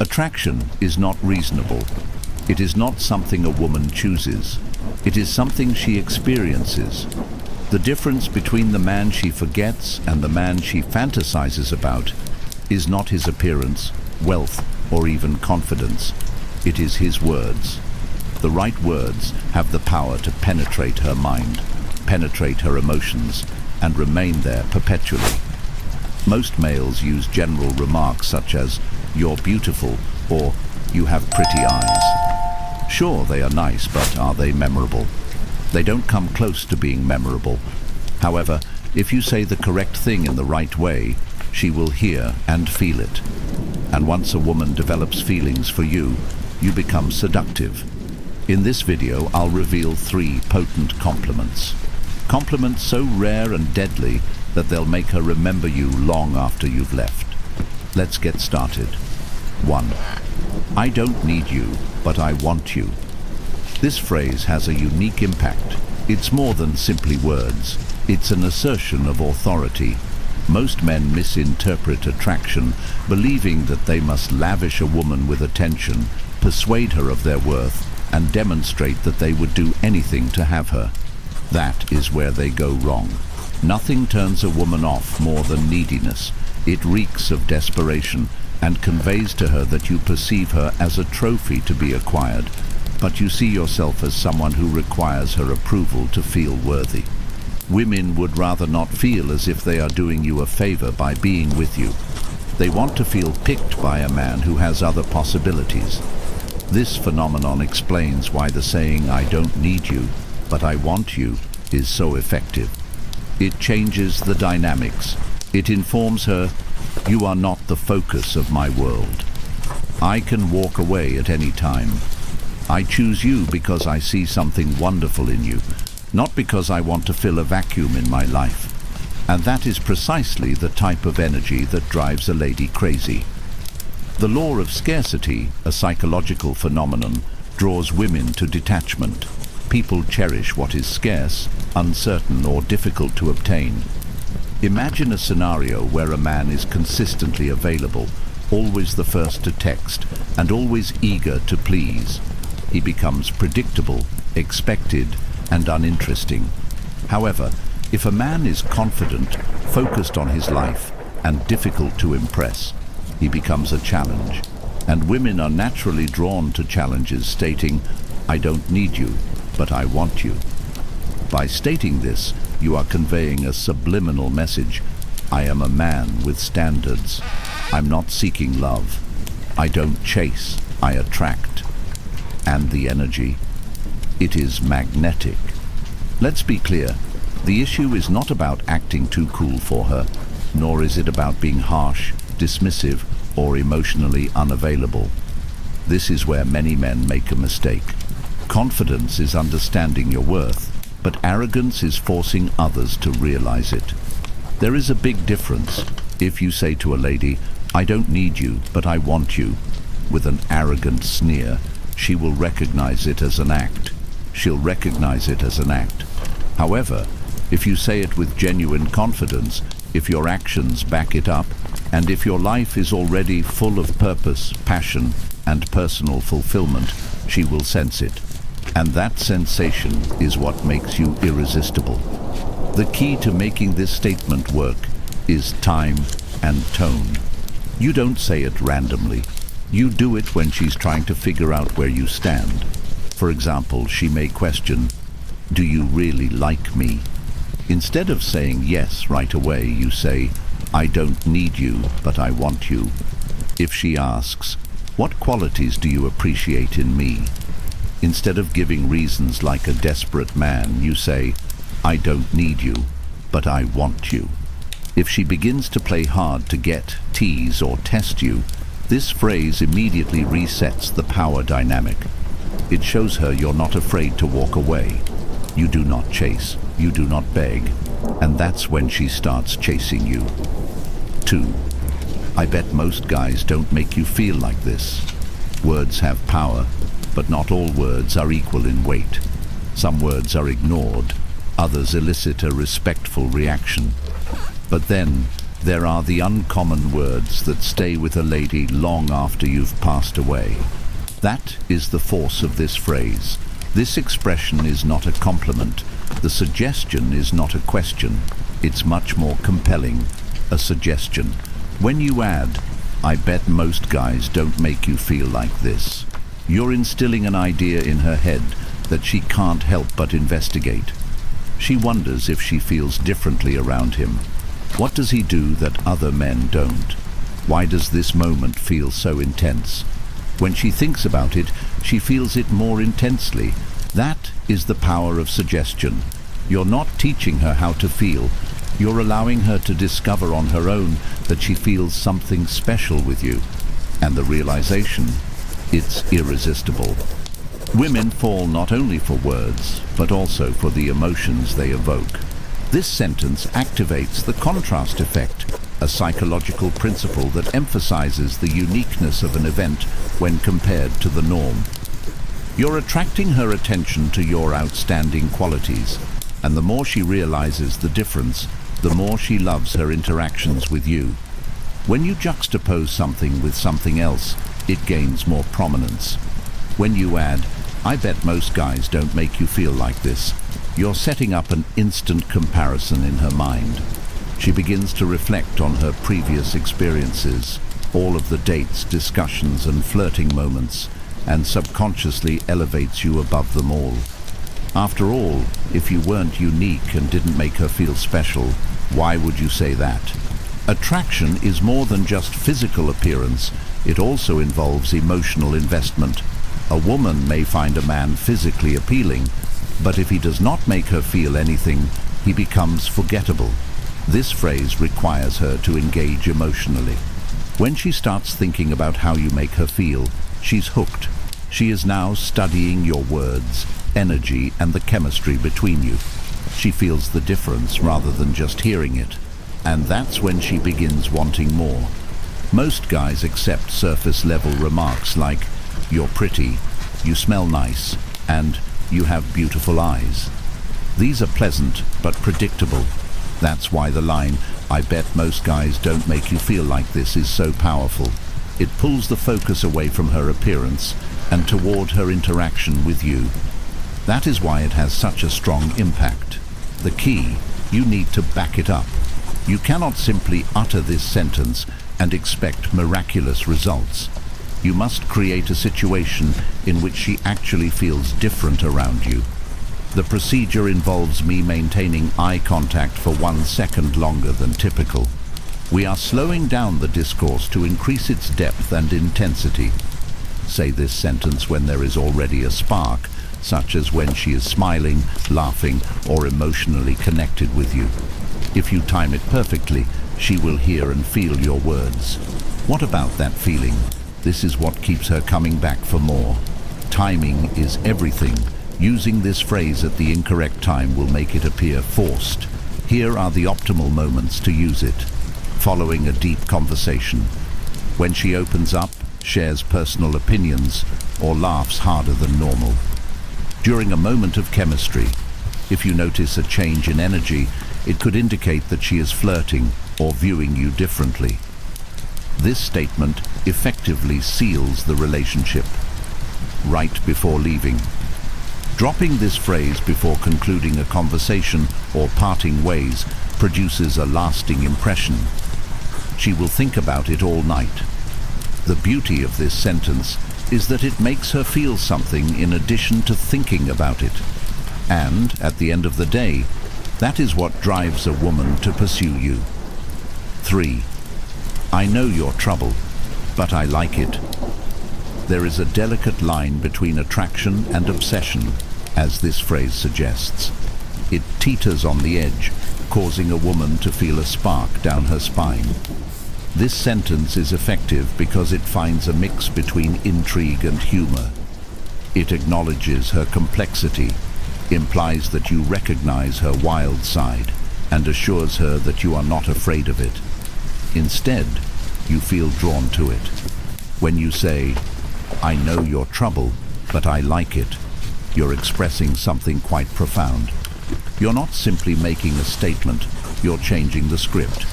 Attraction is not reasonable. It is not something a woman chooses. It is something she experiences. The difference between the man she forgets and the man she fantasizes about is not his appearance, wealth, or even confidence. It is his words. The right words have the power to penetrate her mind, penetrate her emotions, and remain there perpetually. Most males use general remarks such as, "You're beautiful," or "You have pretty eyes." Sure, they are nice, but are they memorable? They don't come close to being memorable. However, if you say the correct thing in the right way, she will hear and feel it. And once a woman develops feelings for you, you become seductive. In this video, I'll reveal 3 potent compliments. Compliments so rare and deadly that they'll make her remember you long after you've left. Let's get started. 1. I don't need you, but I want you. This phrase has a unique impact. It's more than simply words. It's an assertion of authority. Most men misinterpret attraction, believing that they must lavish a woman with attention, persuade her of their worth, and demonstrate that they would do anything to have her. That is where they go wrong. Nothing turns a woman off more than neediness. It reeks of desperation and conveys to her that you perceive her as a trophy to be acquired, but you see yourself as someone who requires her approval to feel worthy. Women would rather not feel as if they are doing you a favor by being with you. They want to feel picked by a man who has other possibilities. This phenomenon explains why the saying, "I don't need you, but I want you," is so effective. It changes the dynamics. It informs her, "You are not the focus of my world. I can walk away at any time. I choose you because I see something wonderful in you, not because I want to fill a vacuum in my life." And that is precisely the type of energy that drives a lady crazy. The law of scarcity, a psychological phenomenon, draws women to detachment. People cherish what is scarce, uncertain, or difficult to obtain. Imagine a scenario where a man is consistently available, always the first to text, and always eager to please. He becomes predictable, expected, and uninteresting. However, if a man is confident, focused on his life, and difficult to impress, he becomes a challenge. And women are naturally drawn to challenges stating, "I don't need you, but I want you." By stating this, you are conveying a subliminal message. I am a man with standards. I'm not seeking love. I don't chase, I attract. And the energy? It is magnetic. Let's be clear. The issue is not about acting too cool for her, nor is it about being harsh, dismissive, or emotionally unavailable. This is where many men make a mistake. Confidence is understanding your worth, but arrogance is forcing others to realize it. There is a big difference. If you say to a lady, "I don't need you, but I want you," with an arrogant sneer, she will recognize it as an act. She'll recognize it as an act. However, if you say it with genuine confidence, if your actions back it up, and if your life is already full of purpose, passion, and personal fulfillment, she will sense it. And that sensation is what makes you irresistible. The key to making this statement work is time and tone. You don't say it randomly. You do it when she's trying to figure out where you stand. For example, she may question, "Do you really like me?" Instead of saying yes right away, you say, "I don't need you, but I want you." If she asks, "What qualities do you appreciate in me?" Instead of giving reasons like a desperate man, you say, "I don't need you, but I want you." If she begins to play hard to get, tease, or test you, this phrase immediately resets the power dynamic. It shows her you're not afraid to walk away. You do not chase, you do not beg, and that's when she starts chasing you. 2. I bet most guys don't make you feel like this. Words have power, but not all words are equal in weight. Some words are ignored, others elicit a respectful reaction. But then, There are the uncommon words that stay with a lady long after you've passed away. That is the force of this phrase. This expression is not a compliment. The suggestion is not a question. It's much more compelling. A suggestion. When you add, "I bet most guys don't make you feel like this," you're instilling an idea in her head that she can't help but investigate. She wonders if she feels differently around him. What does he do that other men don't? Why does this moment feel so intense? When she thinks about it, she feels it more intensely. That is the power of suggestion. You're not teaching her how to feel. You're allowing her to discover on her own that she feels something special with you. And the realization, it's irresistible. Women fall not only for words, but also for the emotions they evoke. This sentence activates the contrast effect, a psychological principle that emphasizes the uniqueness of an event when compared to the norm. You're attracting her attention to your outstanding qualities, and the more she realizes the difference, the more she loves her interactions with you. When you juxtapose something with something else, it gains more prominence. When you add, "I bet most guys don't make you feel like this," you're setting up an instant comparison in her mind. She begins to reflect on her previous experiences, all of the dates, discussions, and flirting moments, and subconsciously elevates you above them all. After all, if you weren't unique and didn't make her feel special, why would you say that? Attraction is more than just physical appearance. It also involves emotional investment. A woman may find a man physically appealing, but if he does not make her feel anything, he becomes forgettable. This phrase requires her to engage emotionally. When she starts thinking about how you make her feel, she's hooked. She is now studying your words, energy, and the chemistry between you. She feels the difference rather than just hearing it. And that's when she begins wanting more. Most guys accept surface-level remarks like, "You're pretty," "You smell nice," and "You have beautiful eyes." These are pleasant but predictable. That's why the line, "I bet most guys don't make you feel like this," is so powerful. It pulls the focus away from her appearance and toward her interaction with you. That is why it has such a strong impact. The key, you need to back it up. You cannot simply utter this sentence and expect miraculous results. You must create a situation in which she actually feels different around you. The procedure involves me maintaining eye contact for 1 second longer than typical. We are slowing down the discourse to increase its depth and intensity. Say this sentence when there is already a spark, such as when she is smiling, laughing, or emotionally connected with you. If you time it perfectly, she will hear and feel your words. What about that feeling? This is what keeps her coming back for more. Timing is everything. Using this phrase at the incorrect time will make it appear forced. Here are the optimal moments to use it. Following a deep conversation. When she opens up, shares personal opinions, or laughs harder than normal. During a moment of chemistry. If you notice a change in energy, it could indicate that she is flirting or viewing you differently. This statement effectively seals the relationship. Right before leaving. Dropping this phrase before concluding a conversation or parting ways produces a lasting impression. She will think about it all night. The beauty of this sentence is that it makes her feel something in addition to thinking about it. And, at the end of the day, that is what drives a woman to pursue you. 3. I know your trouble, but I like it. There is a delicate line between attraction and obsession, as this phrase suggests. It teeters on the edge, causing a woman to feel a spark down her spine. This sentence is effective because it finds a mix between intrigue and humor. It acknowledges her complexity, implies that you recognize her wild side, and assures her that you are not afraid of it. Instead, you feel drawn to it. When you say, "I know your trouble, but I like it," you're expressing something quite profound. You're not simply making a statement, you're changing the script.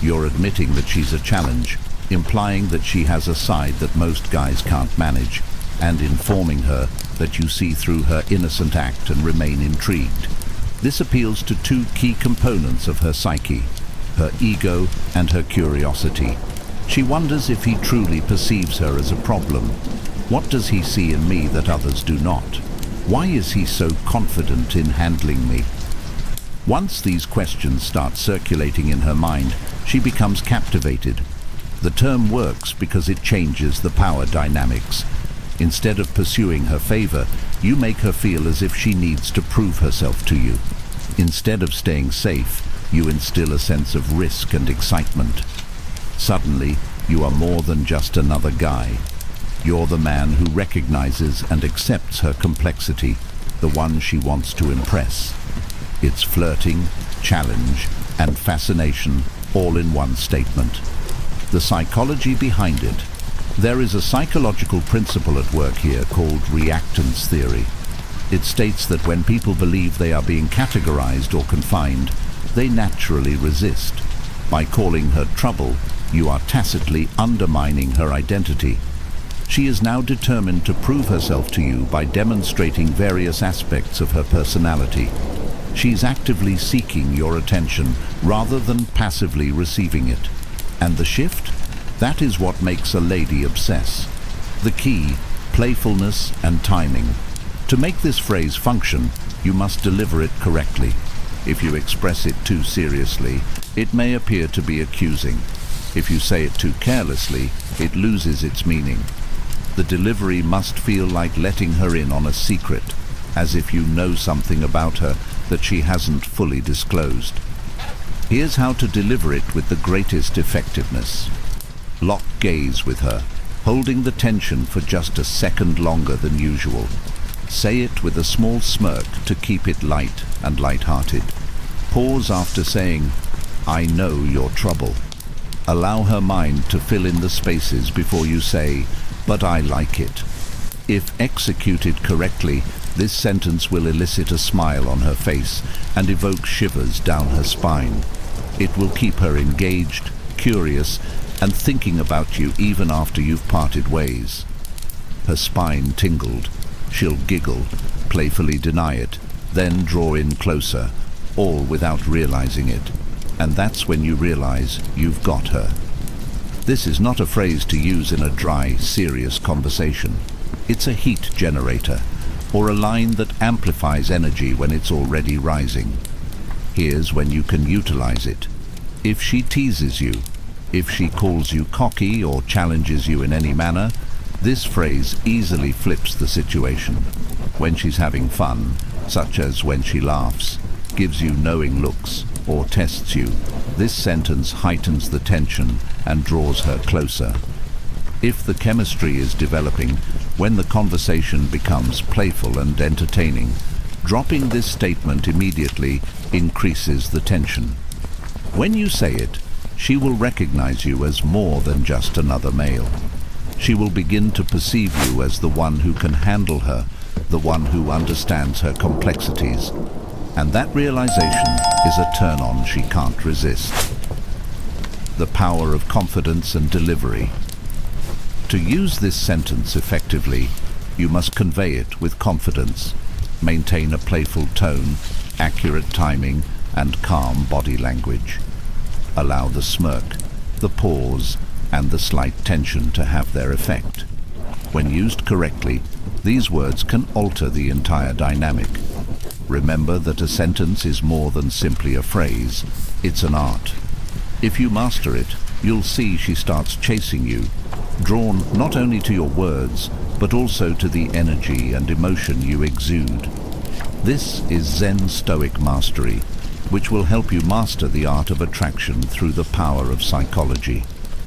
You're admitting that she's a challenge, implying that she has a side that most guys can't manage, and informing her that you see through her innocent act and remain intrigued. This appeals to two key components of her psyche, her ego and her curiosity. She wonders if he truly perceives her as a problem. What does he see in me that others do not? Why is he so confident in handling me? Once these questions start circulating in her mind, she becomes captivated. The term works because it changes the power dynamics. Instead of pursuing her favor, you make her feel as if she needs to prove herself to you. Instead of staying safe, you instill a sense of risk and excitement. Suddenly, you are more than just another guy. You're the man who recognizes and accepts her complexity, the one she wants to impress. It's flirting, challenge, and fascination all in one statement. The psychology behind it. There is a psychological principle at work here called reactance theory. It states that when people believe they are being categorized or confined, they naturally resist. By calling her trouble, you are tacitly undermining her identity. She is now determined to prove herself to you by demonstrating various aspects of her personality. She's actively seeking your attention rather than passively receiving it. And the shift? That is what makes a lady obsess. The key, playfulness and timing. To make this phrase function, you must deliver it correctly. If you express it too seriously, it may appear to be accusing. If you say it too carelessly, it loses its meaning. The delivery must feel like letting her in on a secret, as if you know something about her that she hasn't fully disclosed. Here's how to deliver it with the greatest effectiveness. Lock gaze with her, holding the tension for just a second longer than usual. Say it with a small smirk to keep it light and light-hearted. Pause after saying, "I know your trouble." Allow her mind to fill in the spaces before you say, "But I like it." If executed correctly, this sentence will elicit a smile on her face and evoke shivers down her spine. It will keep her engaged, curious, and thinking about you even after you've parted ways. Her spine tingled. She'll giggle, playfully deny it, then draw in closer, all without realizing it. And that's when you realize you've got her. This is not a phrase to use in a dry, serious conversation. It's a heat generator, or a line that amplifies energy when it's already rising. Here's when you can utilize it. If she teases you, if she calls you cocky or challenges you in any manner, this phrase easily flips the situation. When she's having fun, such as when she laughs, gives you knowing looks, or tests you, this sentence heightens the tension and draws her closer. If the chemistry is developing, when the conversation becomes playful and entertaining, dropping this statement immediately increases the tension. When you say it, she will recognize you as more than just another male. She will begin to perceive you as the one who can handle her, the one who understands her complexities. And that realization is a turn-on she can't resist. The power of confidence and delivery. To use this sentence effectively, you must convey it with confidence. Maintain a playful tone, accurate timing, and calm body language. Allow the smirk, the pause, and the slight tension to have their effect. When used correctly, these words can alter the entire dynamic. Remember that a sentence is more than simply a phrase, it's an art. If you master it, you'll see she starts chasing you, drawn not only to your words, but also to the energy and emotion you exude. This is Zen Stoic mastery, which will help you master the art of attraction through the power of psychology.